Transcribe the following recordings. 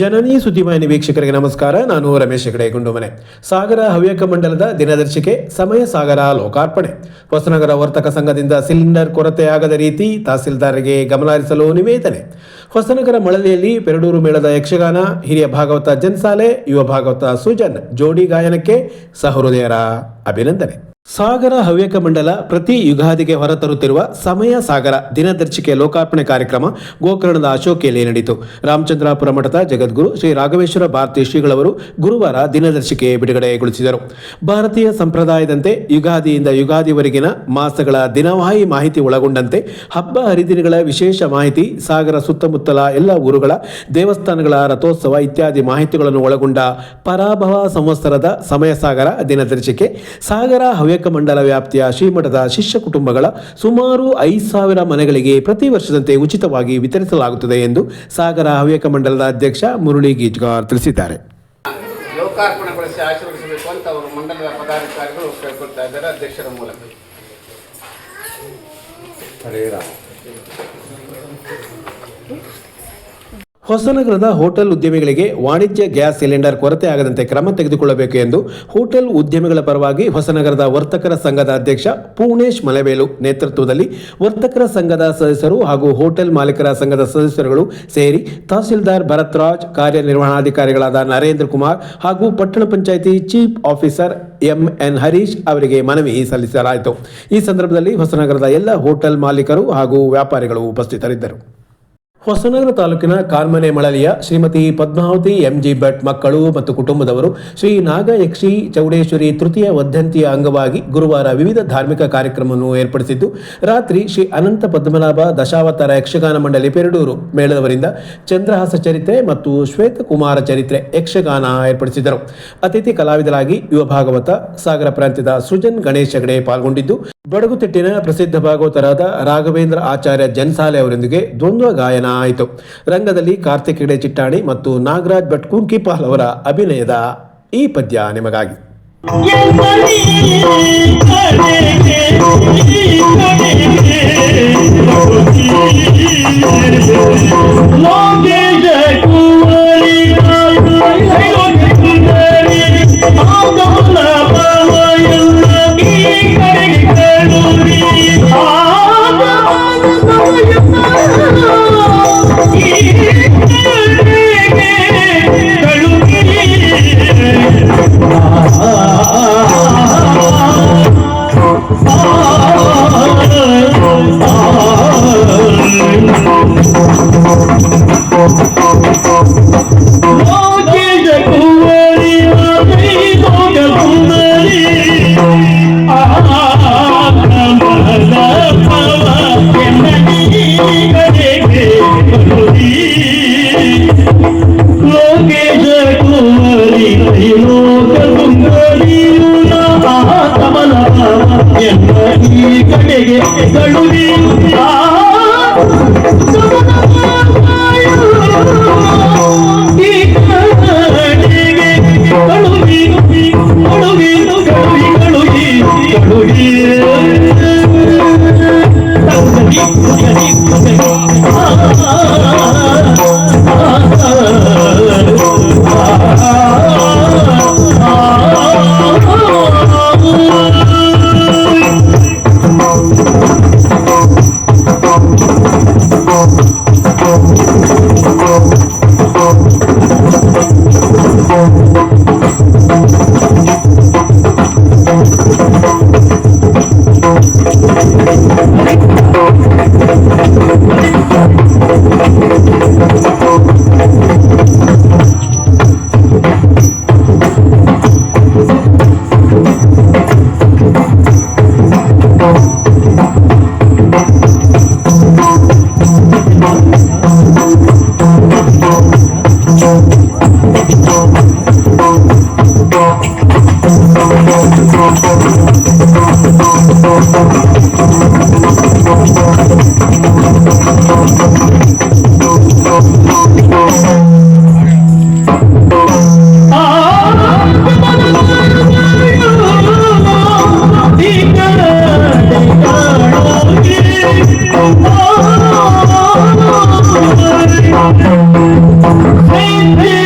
ಜನನಿ ಸುದ್ದಿವಾಹಿನಿ ವೀಕ್ಷಕರಿಗೆ ನಮಸ್ಕಾರ. ನಾನು ರಮೇಶ್ ಹೆಗಡೆ ಗುಂಡುಮನೆ. ಸಾಗರ ಹವ್ಯಕ ಮಂಡಲದ ದಿನದರ್ಶಿಕೆ ಸಮಯ ಸಾಗರ ಲೋಕಾರ್ಪಣೆ. ಹೊಸನಗರ ವರ್ತಕ ಸಂಘದಿಂದ ಸಿಲಿಂಡರ್ ಕೊರತೆಯಾಗದ ರೀತಿ ತಹಸೀಲ್ದಾರ್ಗೆ ಗಮನಹರಿಸಲು ನಿವೇದನೆ. ಹೊಸನಗರ ಮಳಲಿಯಲ್ಲಿ ಪೆರಡೂರು ಮೇಳದ ಯಕ್ಷಗಾನ, ಹಿರಿಯ ಭಾಗವತ ಜನ್ಸಾಲೆ, ಯುವ ಭಾಗವತ ಸುಜನ್ ಜೋಡಿ ಗಾಯನಕ್ಕೆ ಸಹೃದಯರ ಅಭಿನಂದನೆ. ಸಾಗರ ಹವ್ಯಕ ಮಂಡಲ ಪ್ರತಿ ಯುಗಾದಿಗೆ ಹೊರತರುತ್ತಿರುವ ಸಮಯ ಸಾಗರ ದಿನದರ್ಶಿಕೆ ಲೋಕಾರ್ಪಣೆ ಕಾರ್ಯಕ್ರಮ ಗೋಕರ್ಣದ ಅಶೋಕಿಯಲ್ಲಿ ನಡೆಯಿತು. ರಾಮಚಂದ್ರಾಪುರ ಮಠದ ಜಗದ್ಗುರು ಶ್ರೀ ರಾಘವೇಶ್ವರ ಭಾರತಿ ಶ್ರೀಗಳವರು ಗುರುವಾರ ದಿನದರ್ಶಿಕೆ ಬಿಡುಗಡೆಗೊಳಿಸಿದರು. ಭಾರತೀಯ ಸಂಪ್ರದಾಯದಂತೆ ಯುಗಾದಿಯಿಂದ ಯುಗಾದಿವರೆಗಿನ ಮಾಸಗಳ ದಿನವಾಹಿ ಮಾಹಿತಿ ಒಳಗೊಂಡಂತೆ ಹಬ್ಬ ಹರಿದಿನಗಳ ವಿಶೇಷ ಮಾಹಿತಿ, ಸಾಗರ ಸುತ್ತಮುತ್ತಲ ಎಲ್ಲ ಊರುಗಳ ದೇವಸ್ಥಾನಗಳ ರಥೋತ್ಸವ ಇತ್ಯಾದಿ ಮಾಹಿತಿಗಳನ್ನು ಒಳಗೊಂಡ ಪರಾಭವ ಸಂವತ್ಸರದ ಸಮಯ ಸಾಗರ ದಿನದರ್ಶಿಕೆ ಸಾಗರ ಹವ್ಯಕ ಮಂಡಲ ವ್ಯಾಪ್ತಿಯ ಶ್ರೀಮಠದ ಶಿಷ್ಯ ಕುಟುಂಬಗಳ ಸುಮಾರು 5,000 ಮನೆಗಳಿಗೆ ಪ್ರತಿ ವರ್ಷದಂತೆ ಉಚಿತವಾಗಿ ವಿತರಿಸಲಾಗುತ್ತದೆ ಎಂದು ಸಾಗರ ಹವ್ಯಕ ಮಂಡಲದ ಅಧ್ಯಕ್ಷ ಮುರಳಿ ಗೀಜ್ಗಾರ್ ತಿಳಿಸಿದ್ದಾರೆ. ಲೋಕಾರ್ಪಣೆಗೊಳಿಸಿ ಆಶೀರ್ವದಿಸಬೇಕು ಅಂತ ಅವರು ಮಂಡಲದ ಪದಾಧಿಕಾರಿಗಳು ಕೇಳ್ಕೊಳ್ತಾ ಇದ್ದಾರೆ ಅಧ್ಯಕ್ಷರ ಮೂಲಕ. ಹೊಸನಗರದ ಹೋಟೆಲ್ ಉದ್ಯಮಿಗಳಿಗೆ ವಾಣಿಜ್ಯ ಗ್ಯಾಸ್ ಸಿಲಿಂಡರ್ ಕೊರತೆ ಆಗದಂತೆ ಕ್ರಮ ತೆಗೆದುಕೊಳ್ಳಬೇಕು ಎಂದು ಹೋಟೆಲ್ ಉದ್ಯಮಿಗಳ ಪರವಾಗಿ ಹೊಸನಗರದ ವರ್ತಕರ ಸಂಘದ ಅಧ್ಯಕ್ಷ ಪೂರ್ಣೇಶ್ ಮಲೆಬೇಲು ನೇತೃತ್ವದಲ್ಲಿ ವರ್ತಕರ ಸಂಘದ ಸದಸ್ಯರು ಹಾಗೂ ಹೋಟೆಲ್ ಮಾಲೀಕರ ಸಂಘದ ಸದಸ್ಯರುಗಳು ಸೇರಿ ತಹಸೀಲ್ದಾರ್ ಭರತ್ರಾಜ್, ಕಾರ್ಯನಿರ್ವಹಣಾಧಿಕಾರಿಗಳಾದ ನರೇಂದ್ರ ಕುಮಾರ್ ಹಾಗೂ ಪಟ್ಟಣ panchayat chief officer MN Harish ಅವರಿಗೆ ಮನವಿ ಸಲ್ಲಿಸಲಾಯಿತು. ಈ ಸಂದರ್ಭದಲ್ಲಿ ಹೊಸನಗರದ ಎಲ್ಲ ಹೋಟೆಲ್ ಮಾಲೀಕರು ಹಾಗೂ ವ್ಯಾಪಾರಿಗಳು ಉಪಸ್ಥಿತರಿದ್ದರು. ಹೊಸನಗರ ತಾಲೂಕಿನ ಕಾರ್ಮನೆ ಮಳಲಿಯ ಶ್ರೀಮತಿ ಪದ್ಮಾವತಿ MG ಭಟ್ ಮಕ್ಕಳು ಮತ್ತು ಕುಟುಂಬದವರು ಶ್ರೀ ನಾಗಯಕ್ಷಿ ಚೌಡೇಶ್ವರಿ ತೃತೀಯ ವರ್ಧಂತಿಯ ಅಂಗವಾಗಿ ಗುರುವಾರ ವಿವಿಧ ಧಾರ್ಮಿಕ ಕಾರ್ಯಕ್ರಮವನ್ನು ಏರ್ಪಡಿಸಿದ್ದು, ರಾತ್ರಿ ಶ್ರೀ ಅನಂತ ಪದ್ಮನಾಭ ದಶಾವತಾರ ಯಕ್ಷಗಾನ ಮಂಡಳಿ ಪೆರಡೂರು ಮೇಳದವರಿಂದ ಚಂದ್ರಹಾಸ ಚರಿತ್ರೆ ಮತ್ತು ಶ್ವೇತಕುಮಾರ ಚರಿತ್ರೆ ಯಕ್ಷಗಾನ ಏರ್ಪಡಿಸಿದರು. ಅತಿಥಿ ಕಲಾವಿದರಾಗಿ ಯುವ ಭಾಗವತ ಸಾಗರ ಪ್ರಾಂತ್ಯದ ಸೃಜನ್ ಗಣೇಶ್ ಹೆಗಡೆ ಪಾಲ್ಗೊಂಡಿದ್ದು, ಬಡಗುತಿಟ್ಟಿನ ಪ್ರಸಿದ್ಧ ಭಾಗವತರಾದ ರಾಘವೇಂದ್ರ ಆಚಾರ್ಯ ಜನ್ಸಾಲೆ ಅವರೊಂದಿಗೆ ದ್ವಂದ್ವ ಗಾಯನ ಆಯಿತು. ರಂಗದಲ್ಲಿ ಕಾರ್ತಿಕ್ ಹೆಗಡೆ ಚಿಟ್ಟಾಣಿ ಮತ್ತು ನಾಗರಾಜ್ ಭಟ್ ಕುಂಕಿಪಾಲ್ ಅವರ ಅಭಿನಯದ ಈ ಪದ್ಯ ನಿಮಗಾಗಿ. Hey,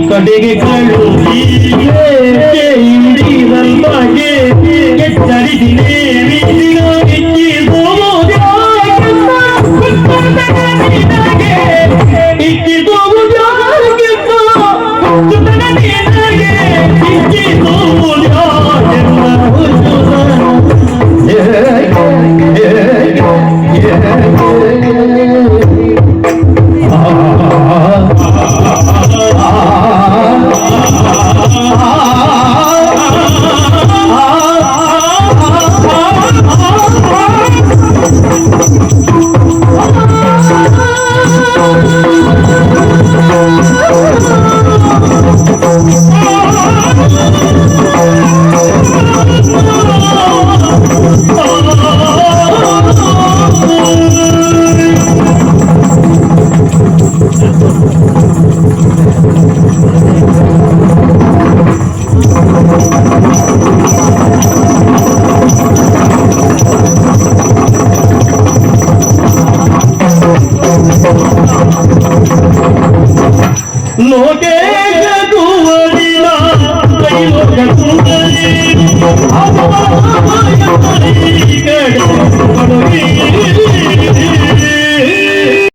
ಕಡೆಗೆ ಕಳು ಲೋಕೇಶ